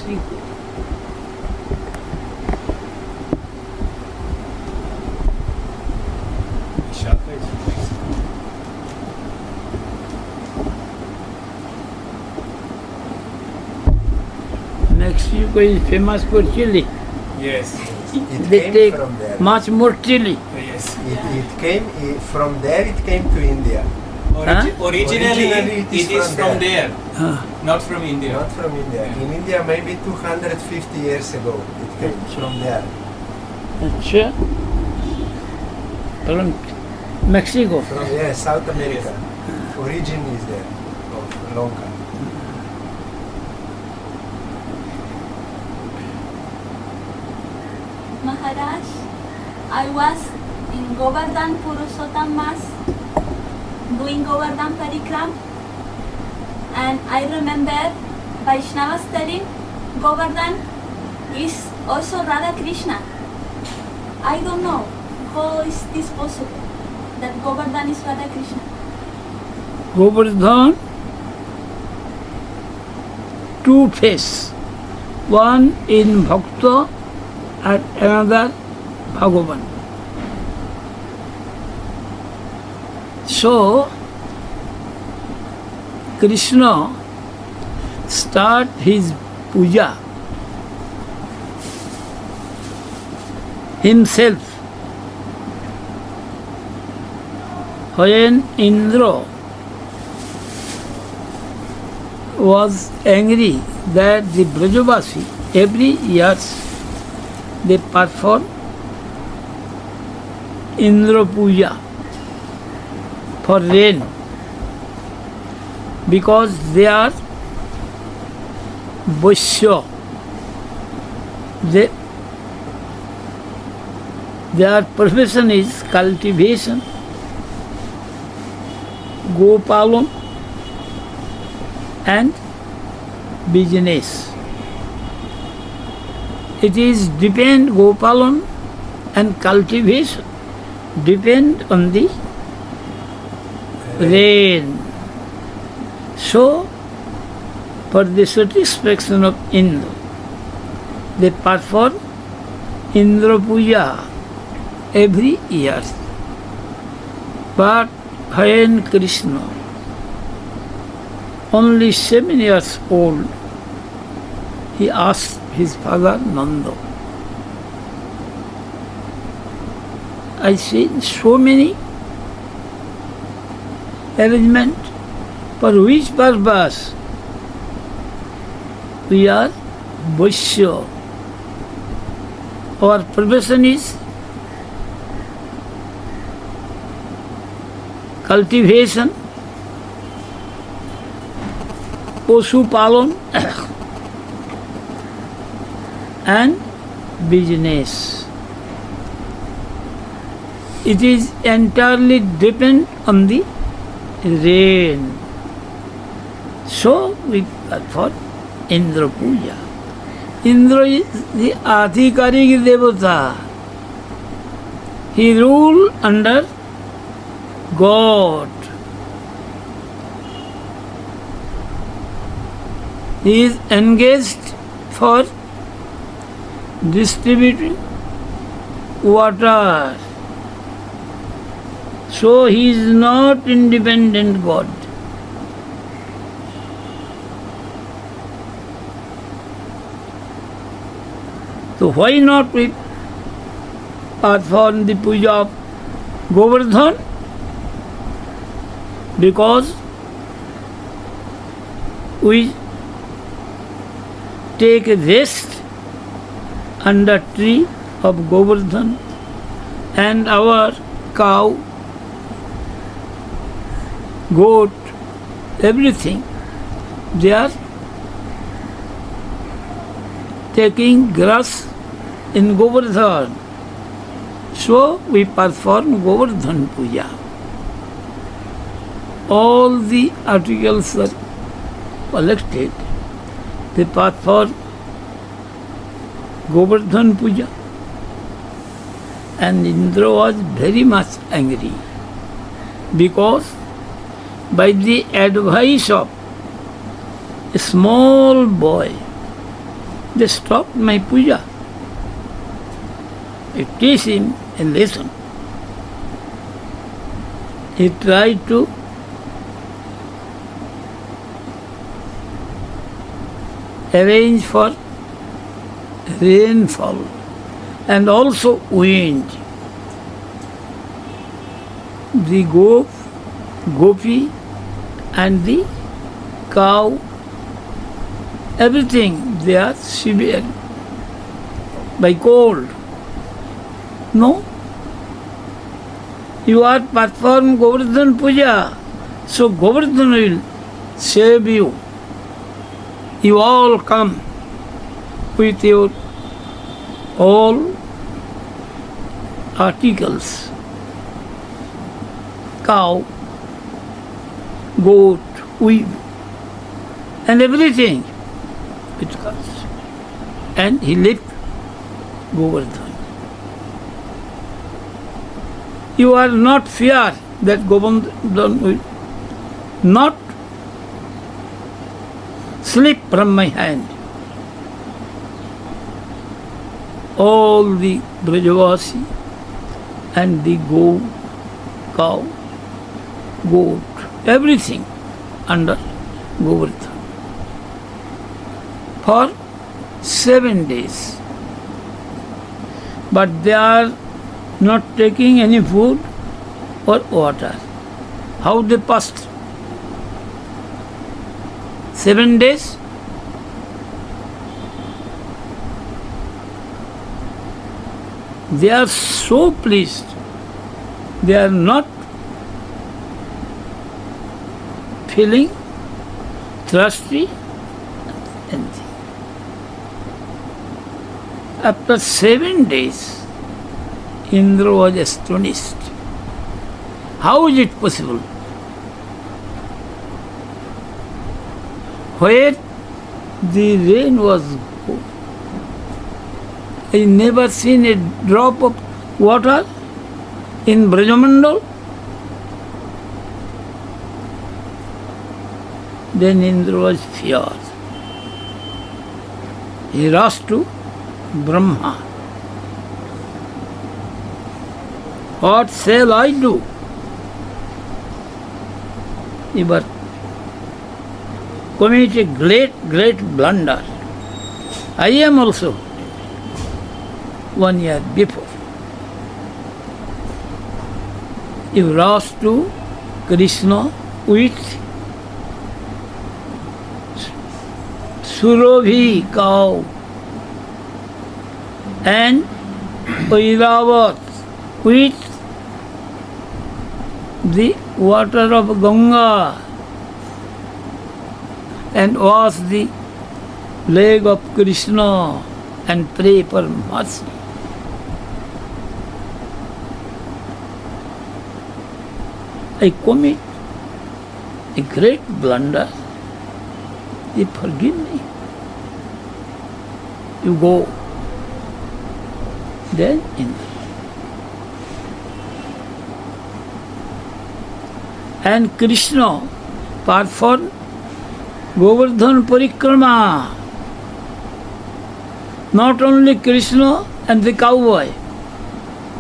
Mexico. Vishaka is from Mexico. Mexico is famous for chili. Yes. It They came take from there. much more chili. Yes. It came from there. It came to India, Originally, Originally it is from there, हाँ, not from India. not from India. In India, maybe 250 years ago, it came from there. अच्छा from Mexico. From South America. Origin is there of Lonka. Maharaj, I was in Govardhan Purushottam Mas doing Govardhan Parikram, and I remember Vaishnava studying Govardhan is also Radha Krishna. I don't know how is this possible that Govardhan is Radha Krishna. Govardhan, two face, one in Bhakta and another Bhagavan. So, Krishna start his puja himself when Indra was angry that the Brajavasi every year they perform Indra Puja for rain because they are Vaishya. Their profession is cultivation, Gopalam and business. It is depend Gopalan and cultivation depend on the rain. So, for the satisfaction of Indra, they perform Indra Puja every year. But when Krishna, only 7 years old, he asked his father Nanda, I see so many arrangements for which purpose? We are Vaishya. Our profession is cultivation, Pashu Palan and business. It is entirely depend on the rain. So we perform Indra Puja. Indra is the Adhikarik Devata. He rule under God. He is engaged for distributing water. So he is not independent God. So why not we perform the puja of Govardhan? Because we take a rest under tree of Govardhan and our cow, goat, everything, they are taking grass in Govardhan. So we perform Govardhan Puja. All the articles are collected. They perform Govardhan Puja. And Indra was very much angry because by the advice of a small boy, They stopped my puja. I teach him a lesson. He tried to arrange for rainfall and also wind. The gopi and the cow, everything they are severe by cold. No. You are perform Govardhan Puja, so Govardhan will save you. You all come with your all articles, cow, goat, weave, and everything it comes. And he left Govardhan. You are not fear that Govardhan will not slip from my hand. All the Brajavasi and the cow, goat, everything under Govardhan for 7 days. But they are not taking any food or water. How they passed? 7 days? They are so pleased. They are not feeling thirsty, anything. After 7 days, Indra was astonished. How is it possible? Where the rain was good. I never seen a drop of water in Brajamandal. Then Indra was feared. He rushed to Brahma. What shall I do? You were commit a great blunder. I am also 1 year before. You rush to Krishna with Surabhi cow and Airavat with the water of Ganga and wash the leg of Krishna and pray for mercy. I commit a great blunder. You forgive me. You go. Then in. And Krishna performed Govardhan Parikrama. Not only Krishna and the cowboy,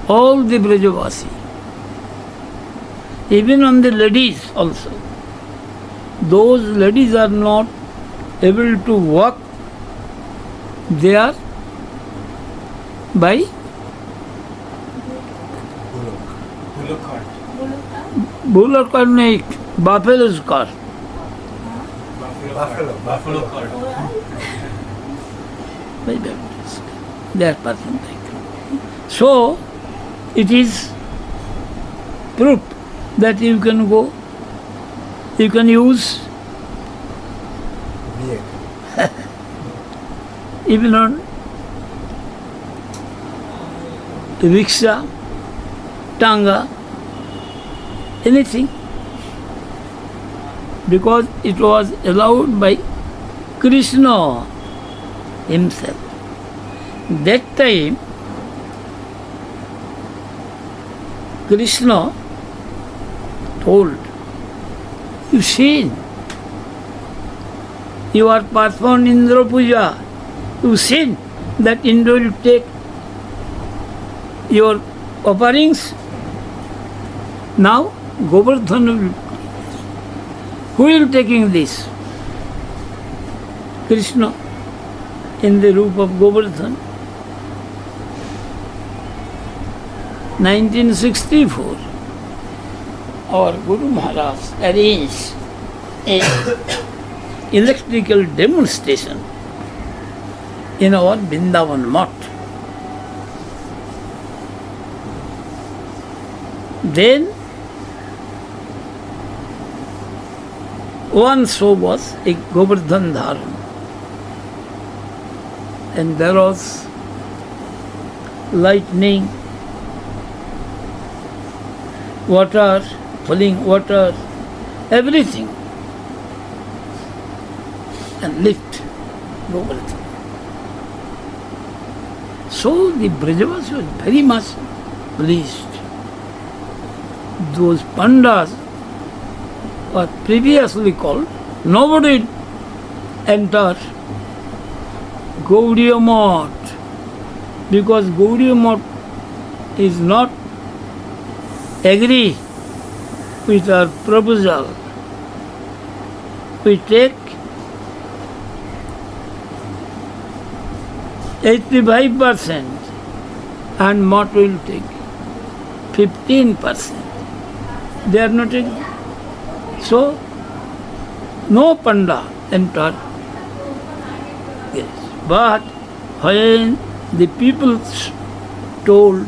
all the Brajavasi. Even on the ladies also. Those ladies are not able to walk. They are by Bullock cart. bullock or naik, buffalo's car. Buffalo cart. By buffalo's car. They are passing like. So, it is proof that you can go, you can use Vehicle. even on rickshaw, tanga, anything, because it was allowed by Krishna himself. That time, Krishna told, you see, you are performed Indra Puja you sin, that Indra will take your offerings. Now Govardhan will. Who will taking this? Krishna in the roop of Govardhan. 1964, our Guru Maharaj arranged a electrical demonstration in our Vrindavan Math. Then one show was a Govardhan Dharan, and there was lightning, water, falling water, everything, and lift Govardhan. So the Brajavasi was very much pleased. Those pandas were previously called, nobody entered Gaudiya Math because Gaudiya Math is not agree with our proposal. We take 85% and Math will take 15%. They are not agree. So, no Panda entered. Yes. But when the people told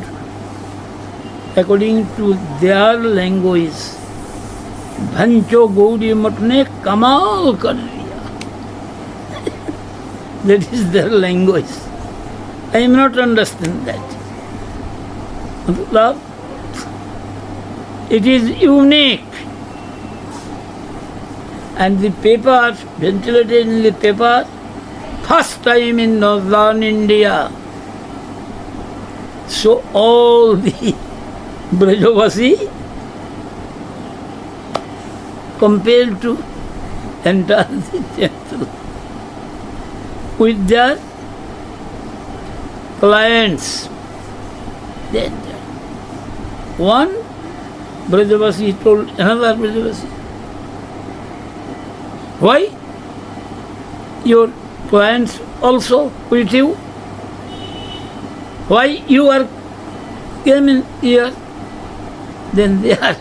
according to their language, Bhancho Gaudiya Math ne kamal kar diya. That is their language. I am not understand that. Matlab, it is unique. And the paper, ventilated in the paper, first time in northern India. So all the Brajavasi compelled to enter the temple with their clients. They entered. One Brajavasi told another Brajavasi, why? Your clients also with you? Why you are came here? Then they are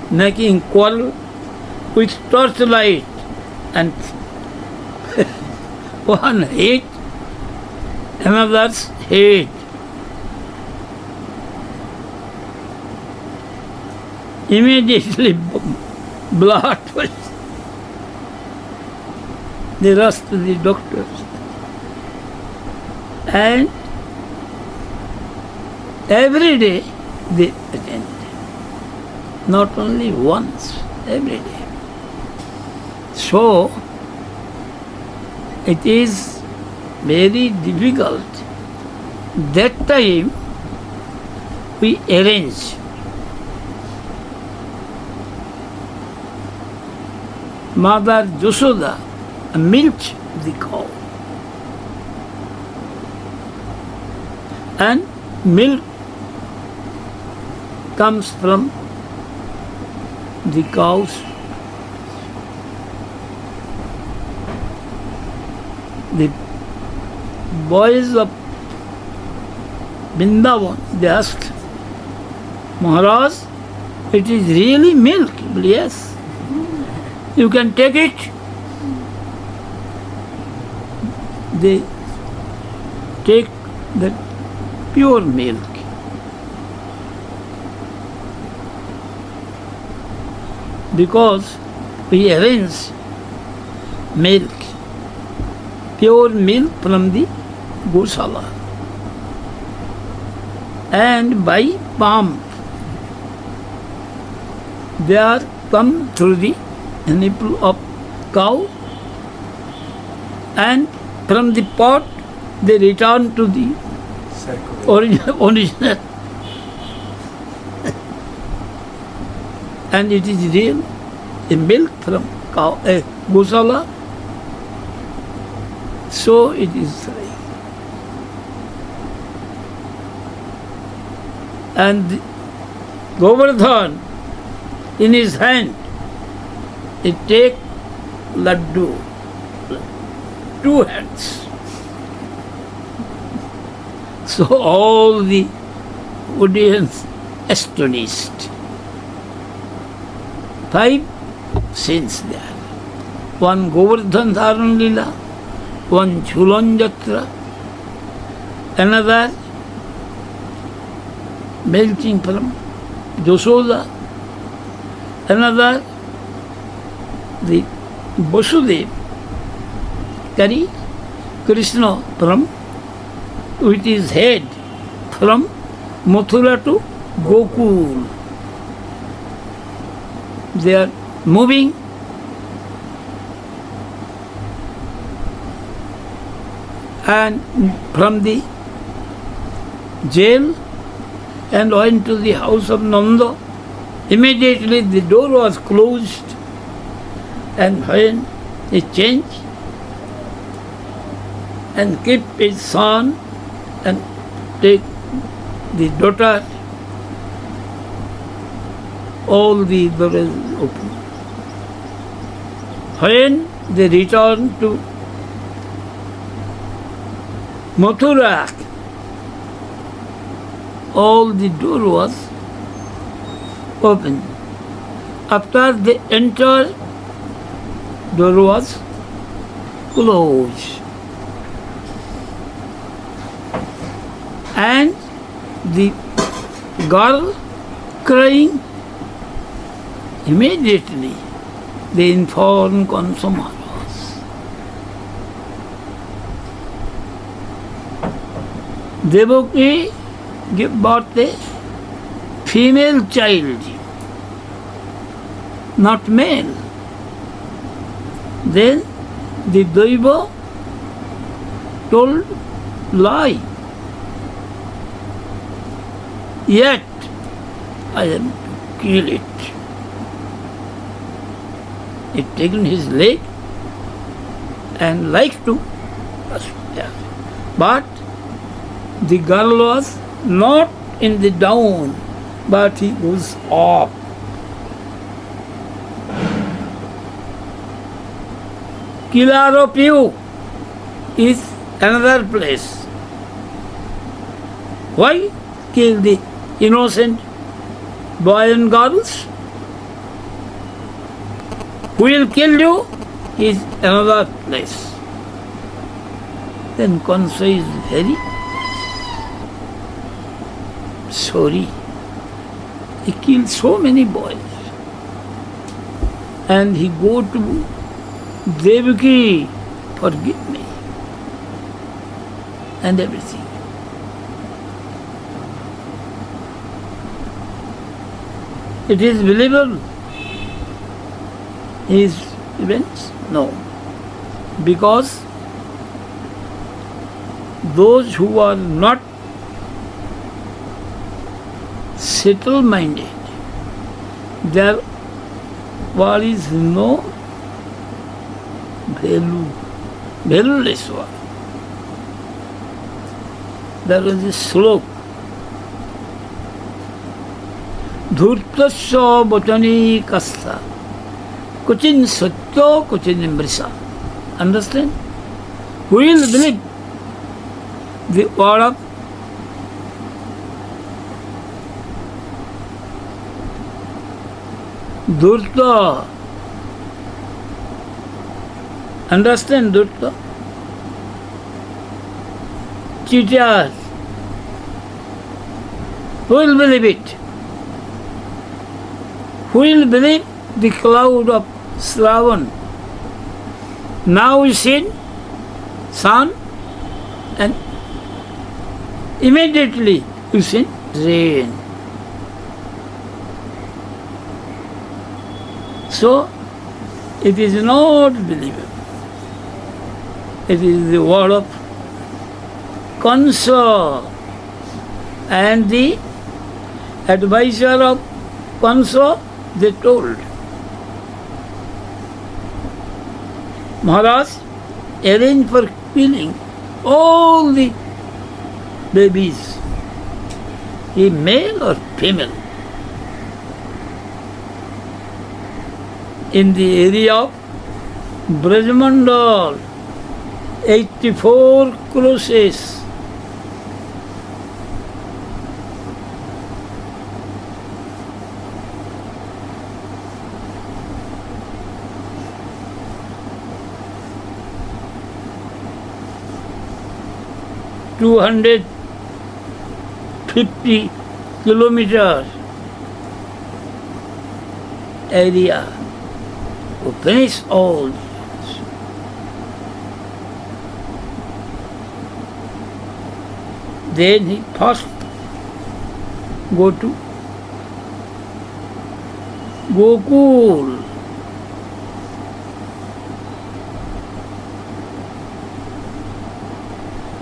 making quarrel with torchlight, and one hate, another's hate. Immediately blood was. They rushed to the doctors. And every day they attend. Not only once, every day. So, it is very difficult. That time we arrange. Mother Jashoda milked the cow. And milk comes from the cows. The boys of Vrindavan, they asked, Maharaj, it is really milk? Yes. You can take it. They take the pure milk. Because we arrange milk, pure milk from the Gosala. And by pump, they are come through the nipple of cow, and from the pot they return to the original. And it is real a milk from cow, a Gosala, so it is right. And Govardhan in his hand, he take laddu, 2 hands. So all the audience astonished. 5 scenes there. One Govardhan Dharan Lila, one Jhulan Jatra, another melting from Josoda, another the Vasudev carry Krishna from with his head from Mathura to Gokul. They are moving and from the jail and went to the house of Nanda. Immediately the door was closed, and when he changed and keep his son and take the daughter, all the doors open. When they returned to Mathura, all the door was open. After they entered, door was closed. And the girl crying, immediately they inform Kansa. Devaki give birth a female child, not male. Then the Daiva told lie. Yet I am to kill it. He taken his leg and like to, but the girl was not in the down, but he goes up. Killer of you is another place. Why kill the innocent boy and girls? Who will kill you is another place. Then Kansa is very sorry. He killed so many boys. And he go to Devaki, forgive me. And everything. It is believable. His events? No. Because those who are not settle-minded, there is no value, valueless one. There is a slope. Dhurtasya bhatani kastha, kuchin satya, kuchin mrisa. Understand? Who will believe the word of Dhurta? Understand Dhurta? Cheaters. Who will believe it? Who will believe the cloud of Shravan? Now we see sun and immediately you see rain. So it is not believable. It is the word of Kansa, and the advisor of Kansa, they told. Maharaj arranged for killing all the babies, a male or female, in the area of Brajmandal, 84 crosses. $250 kilometers area to finish all. Then he first go to Gokul.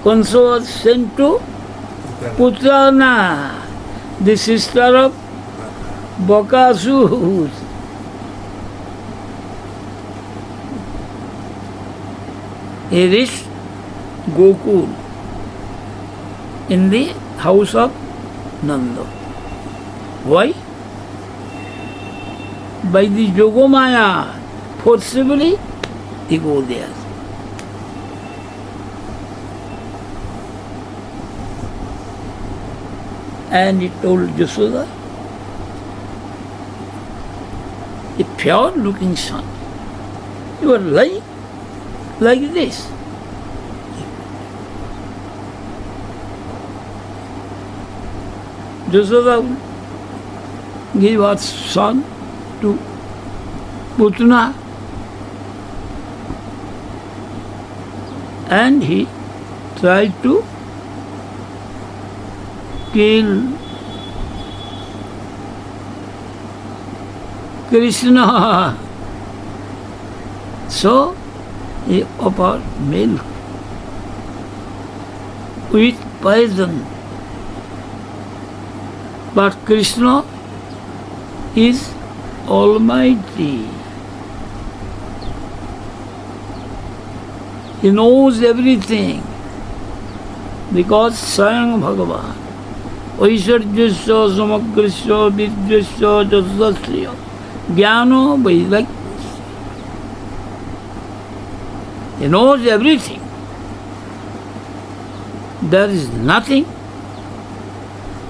Kansa was sent to Putana, the sister of Bakasur. He reached Gokul in the house of Nanda. Why? By the Yogamaya, forcibly he go there. And he told Yashoda, a pure looking son, you are lying like this. Yashoda gave her son to Putana, and he tried to kill Krishna. So he offered milk with poison. But Krishna is Almighty. He knows everything because Swayam Bhagavan. Aishwarjasya samakrishya vidyasya jasasya jnano vaidakya. He knows everything. There is nothing,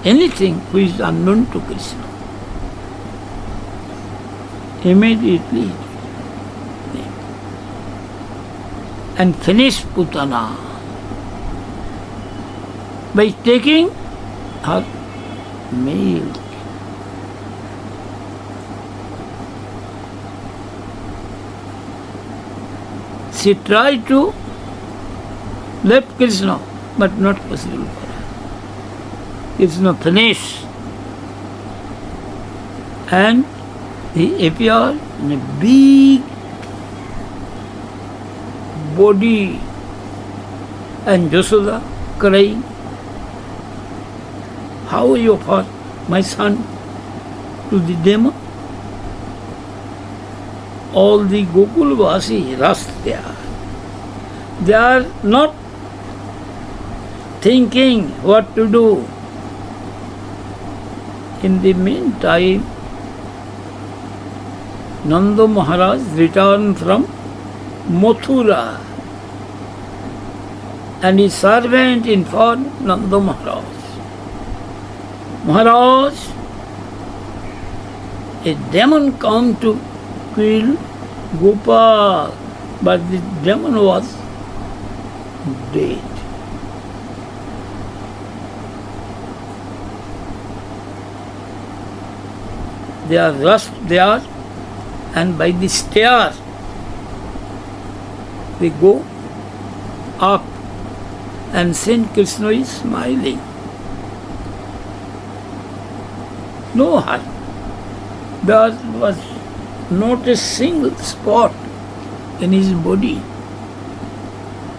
anything which is unknown to Krishna. Immediately and finish Putana by taking her milk. She tried to left Krishna, but not possible for her. Krishna finished, and he appeared in a big body, and Yashoda crying, how you offer my son to the demon? All the Gokulvasi rushed there. They are not thinking what to do. In the meantime, Nanda Maharaj returned from Mathura, and his servant informed Nanda Maharaj, Maharaj, a demon come to kill Gopal, but the demon was dead. They are rushed there, and by the stairs they go up, and Saint Krishna is smiling. No harm. There was not a single spot in his body.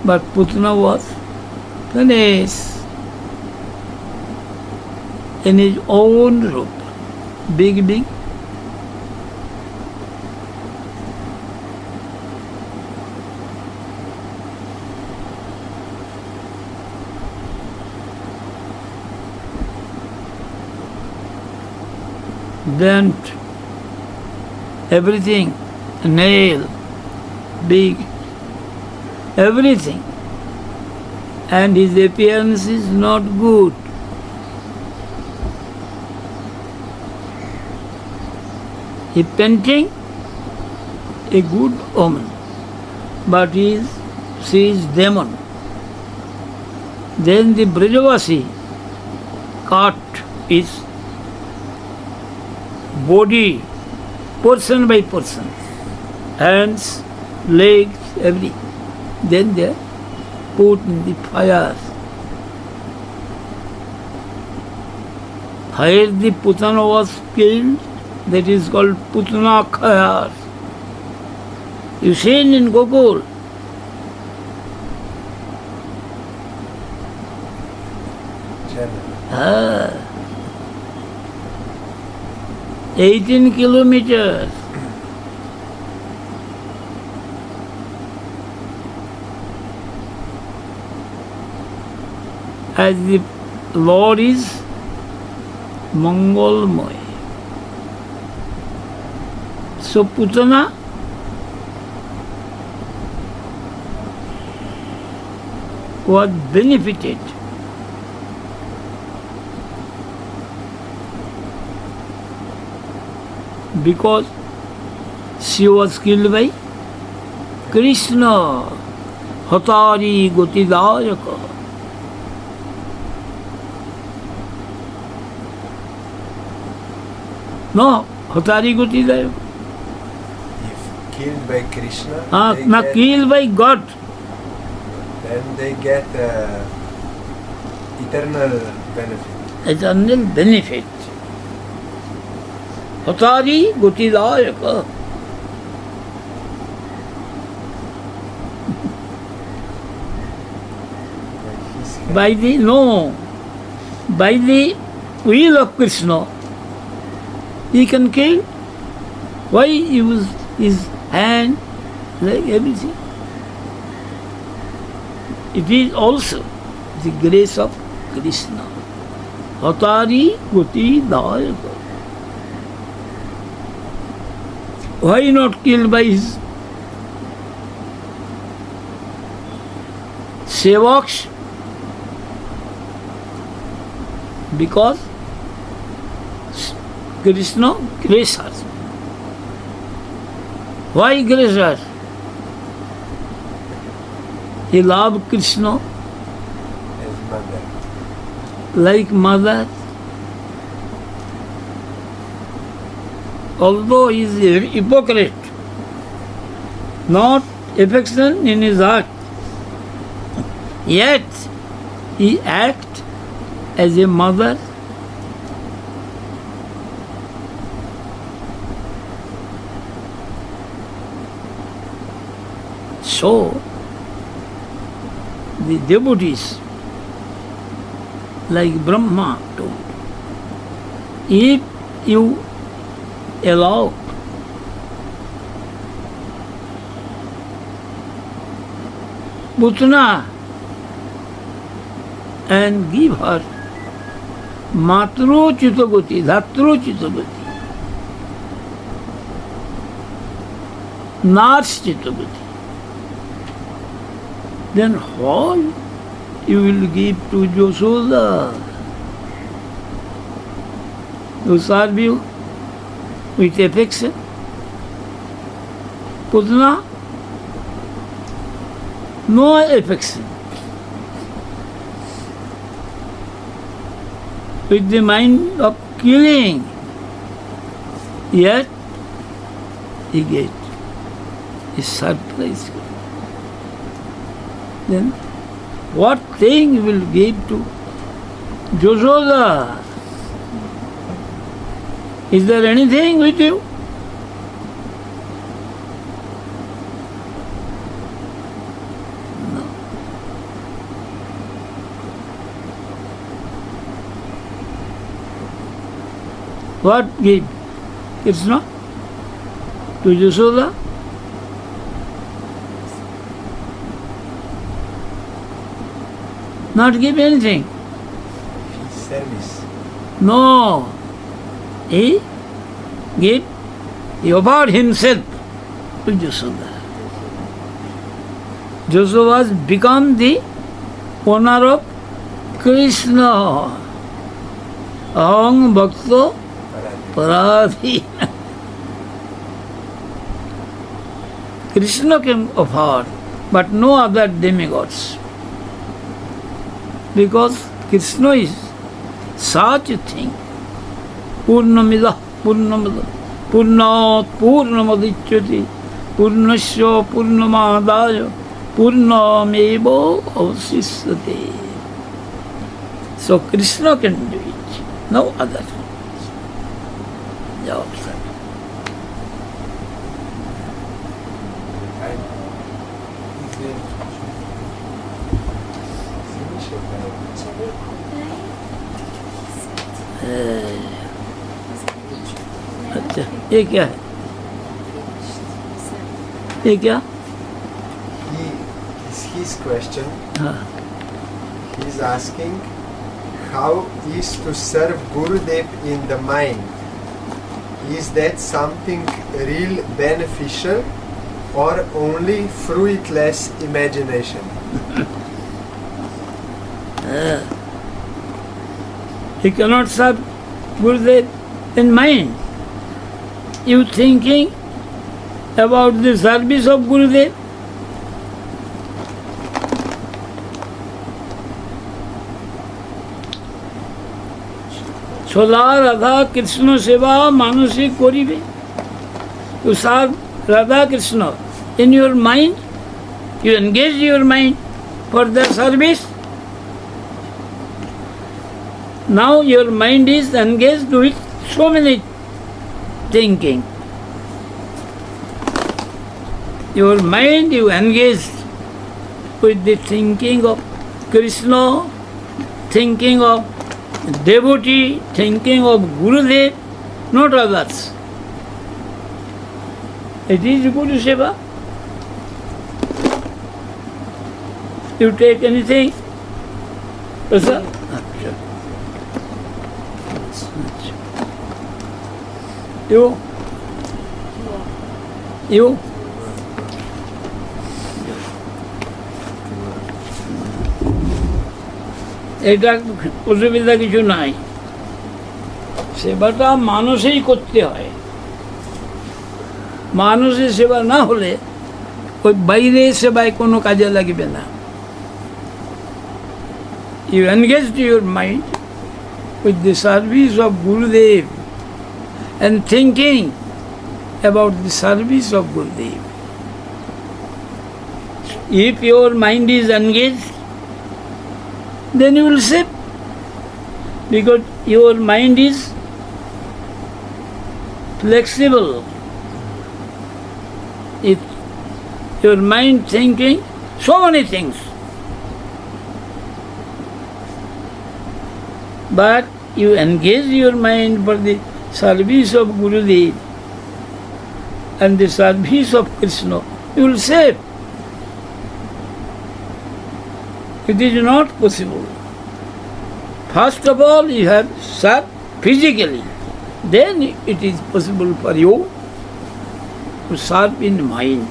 But Putana was finished in his own room. Big. dent, everything, nail, big, everything. And his appearance is not good. He painting a good woman, but she is demon. Then the Brajavasi cut his body portion by portion, hands, legs, everything. Then they put in the fire. Where the Putana was killed, that is called Putana Khayar. You seen in Gokul. Channel. 18 kilometers. As the Lord is Mangalmoy. So Putana was benefited. Because she was killed by Krishna, Hatari Gotidayaka. No, Hatari Gotidayaka. If killed by Krishna, they Not get, killed by God. then they get eternal benefit. Eternal benefit. Hatari Gotidayaka. By the will of Krishna, he can kill. Why use his hand like everything? It is also the grace of Krishna. Hatari Gotidayaka. Why not killed by his sevaks? Because Krishna graces us. Why graces us? He loved Krishna As mother. like mother. Although he is a hypocrite, not affection in his heart, yet he acts as a mother. So, the devotees, like Brahma told, if you allow Putana and give her Matro Chitagoti, Dhatro Chitagoti, Nars Chitagoti, then why you will give to Josoda, who serve you with affection? Putana, no affection. With the mind of killing, yet he get a surprise. Then what thing you will give to Josoda? Is there anything with you? No. What give Krishna to Jasoda? Not give anything. His service. No. He give, he offered himself to Jasoda. Jasoda has become the owner of Krishna. Aham Bhakto Paradhi. Krishna can offer, but no other demigods. Because Krishna is such a thing. Purnamida, Purnamada, Purnat, Purnamadichyati, Purnasya, Purnamadaya, Purnameva avasishyate. So Krishna can do it, no other. Jawab, sir. अच्छा ये क्या है ये क्या His question, हाँ he is asking how is to serve Gurudev in the mind. Is that something real beneficial or only fruitless imagination? he cannot serve Gurudev in mind. You thinking about the service of Gurudev? Sola Radha Krishna Seva Manusi Koribe. You serve Radha Krishna in your mind, you engage your mind for their service. Now your mind is engaged with so many thinking. Your mind you engaged with the thinking of Krishna, thinking of devotee, thinking of Gurudev, not others. It is Guru Seva. You take anything? Yes, sir? You? এটা অসুবিধা কিছু নাই সেবাটা মানুষেই করতে হয় মানুষের সেবা না হলে ওই বাইরে সেবায় কোনো কাজে লাগবে না you engage your mind with the service of Gurudev and thinking about the service of Gurudev. If your mind is engaged, then you will save. Because your mind is flexible. If your mind thinking so many things, but you engage your mind for the service of Gurudev and the service of Krishna, you will save. It is not possible. First of all, you have served physically. Then it is possible for you to serve in mind.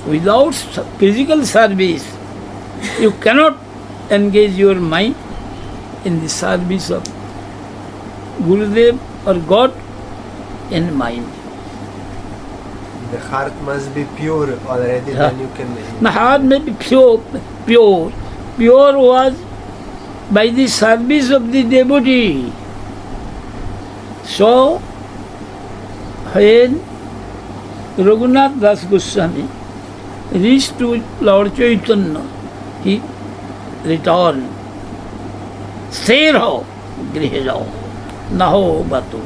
Without physical service, you cannot engage your mind in the service of Gurudev or God in mind. The heart must be pure already, Yeah. then you can... The heart may be pure. Pure was by the service of the devotee. So, when Raghunath Das Goswami reached to Lord Chaitanya, he returned. Sthir ho, grihe jao, naho batu,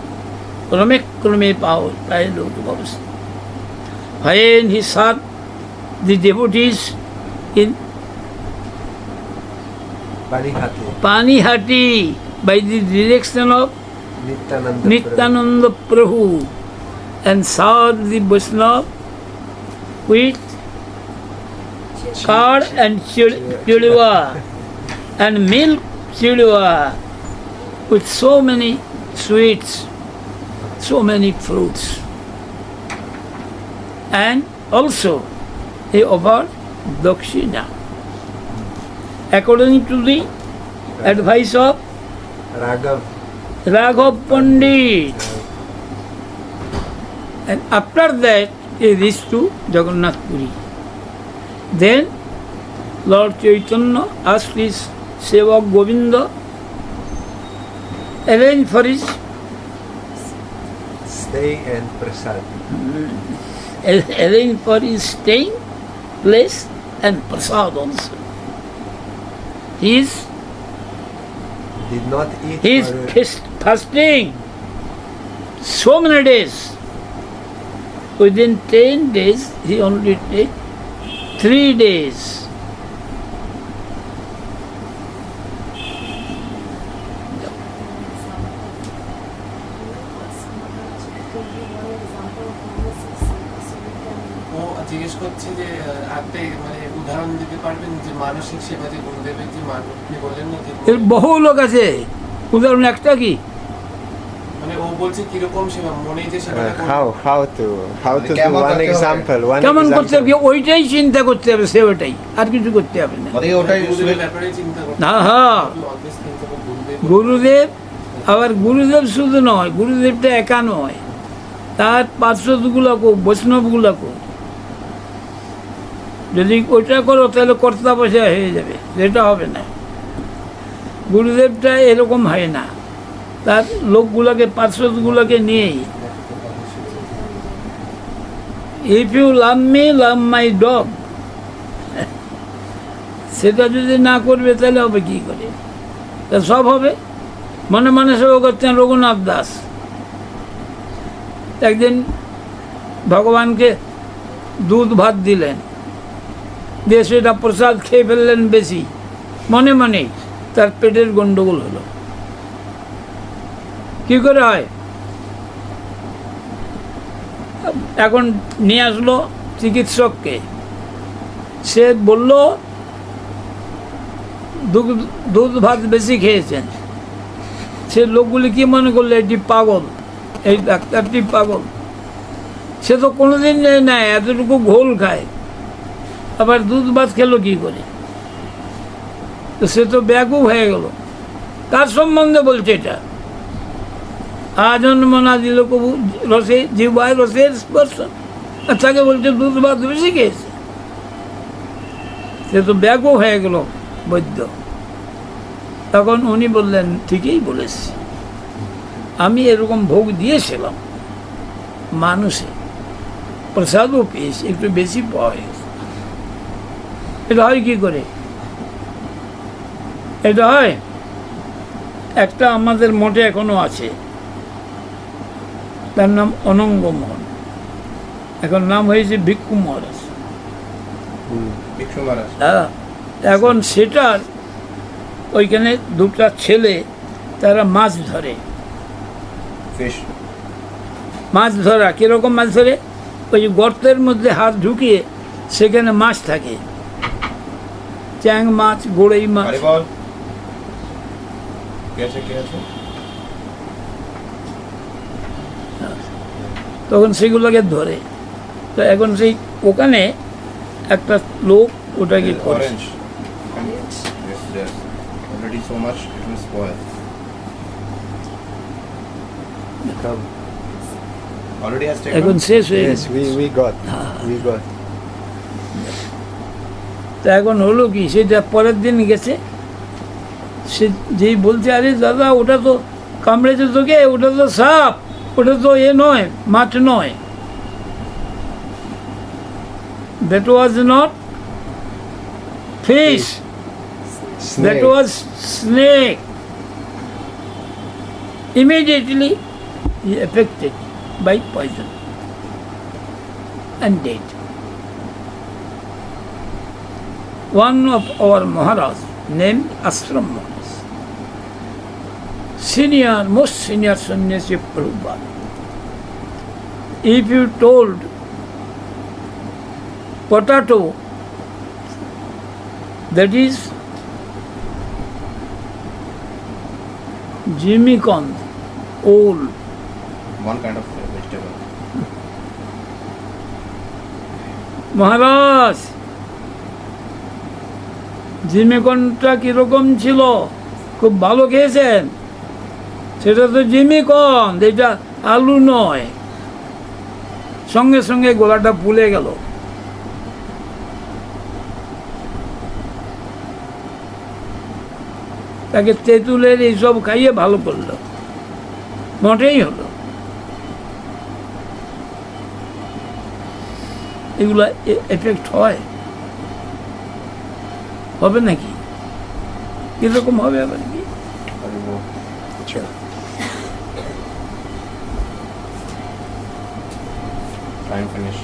krame pao, pailo bhavas. When he served the devotees in Panihati by the direction of Nityananda Prabhu and served the Vaishnava with curd and chudwa and milk chudwa with so many sweets. so many fruits. And also he offered dakshina. According to the advice of Raghav Pandit. And after that he reached to Jagannath Puri. Then Lord Chaitanya asked his Sevak Govinda arrange for his Stay and prasad. arrange for his staying place and prasad also. He is Did not eat He is for fasting so many days. Within 10 days, he only take 3 days. ও জিজ্ঞেস করছে যে আপনি মানে উদাহরণ দিতে পারবেন যে মানসিক সেবা যে গুরুদেবের যে আপনি বললেন না যে এর বহু লোক আছে, উদাহরণ একটা কি? মানে ও বলছে কিরকম সেবা মনে যে সেবাটা করবে। how to do one example. কেমন করতে হবে ওইটাই চিন্তা করতে হবে, সে ওটাই, আর কিছু করতে হবে না। গুরুদেবের ব্যাপারে চিন্তা করতে হ্যাঁ হ্যাঁ, অলওয়েজ থিংক অ্যাবাউট গুরুদেব। গুরুদেব, আবার গুরুদেব শুধু নয়, গুরুদেবটা একা নয়, তার পার্শ্বদগুলোকে, বৈষ্ণবগুলোকে যদি ওইটা করো তাহলে কর্তা পয়সা হয়ে যাবে, সেটা হবে না। গুরুদেবটা এরকম হয় না, তার লোকগুলোকে, পার্শ্বদগুলোকে নিয়েই। If you love me, love my dog, সেটা যদি না করবে তাহলে হবে কী করে? তা সব হবে। মনে মনে সেবা করতেন রঘুনাথ দাস। একদিন ভগবানকে দুধ ভাত দিলেন, দিয়ে সেটা প্রসাদ খেয়ে ফেললেন বেশি, মনে মনেই তার পেটের গন্ডগোল হলো। কি করে হয়? এখন নিয়ে আসলো চিকিৎসককে, সে বলল দুধ ভাত বেশি খেয়েছেন। সে লোকগুলি কি মনে করলো এটি পাগল, এই ডাক্তারটি পাগল। সে তো কোনোদিন নেয় না, এতটুকু ঘোল খায়, আবার দুধ ভাত খেলো কি করে? তো সে তো ব্যাকুব হয়ে গেল। কার সম্বন্ধে বলছে এটা? আজন্ম না দিল কবু রসে, জিহ্বায় রসের স্পর্শ, আর তাকে বলছে দুধ ভাত বেশি খেয়েছে। সে তো ব্যাকুব হয়ে গেল বৈদ্য। তখন উনি বললেন, ঠিকই বলেছি, আমি এরকম ভোগ দিয়েছিলাম মানুষে, প্রসাদও পেয়েছি, একটু বেশি পাওয়া গেছে। এটা হয় কি করে? এটা হয়, একটা আমাদের মঠে এখনো আছে, তার নাম অনঙ্গ মোহন, এখন নাম হয়েছে ভিক্ষু মহারাজ। হ্যাঁ, এখন সেটার ওইখানে দুটা ছেলে, তারা মাছ ধরে। মাছ ধরা কীরকম মাছ ধরে? ওই গর্তের মধ্যে হাত ঢুকিয়ে সেখানে মাছ থাকে, চ্যাং মাছ, গোড়াই মাছ। তখন সেগুলোকে ধরে। তো এখন সেই ওখানে একটা লোক ওটাকে করে। এখন শেষ হয়ে গেছে। তা এখন হলো কি, সেটা পরের দিন গেছে, সে যেই বলছে, আরে দাদা ওটা তো কামড়েছে তোকে, ওটা তো সাপ, ওটা তো এ নয়, মাছ নয়। That was not fish, that was snake. Immediately he affected by poison and dead. One of our Maharaj named Ashram Maharaj, senior, most senior sannyasi of Prabhupada. If you told potato, that is Jimmy Kond, old, one kind of vegetable. মহারাজ জিমিকনটা কিরকম ছিল? খুব ভালো খেয়েছেন? সেটা তো জিমিকন, এটা আলু নয়। সঙ্গে সঙ্গে গলাটা ফুলে গেল। তাকে তেঁতুলের এইসব খাইয়ে ভালো করলো, মোটেই হলো। এগুলা এফেক্ট হয়? হবে নাকি? কিরকম হবে আবার কি? Sure. Time finish.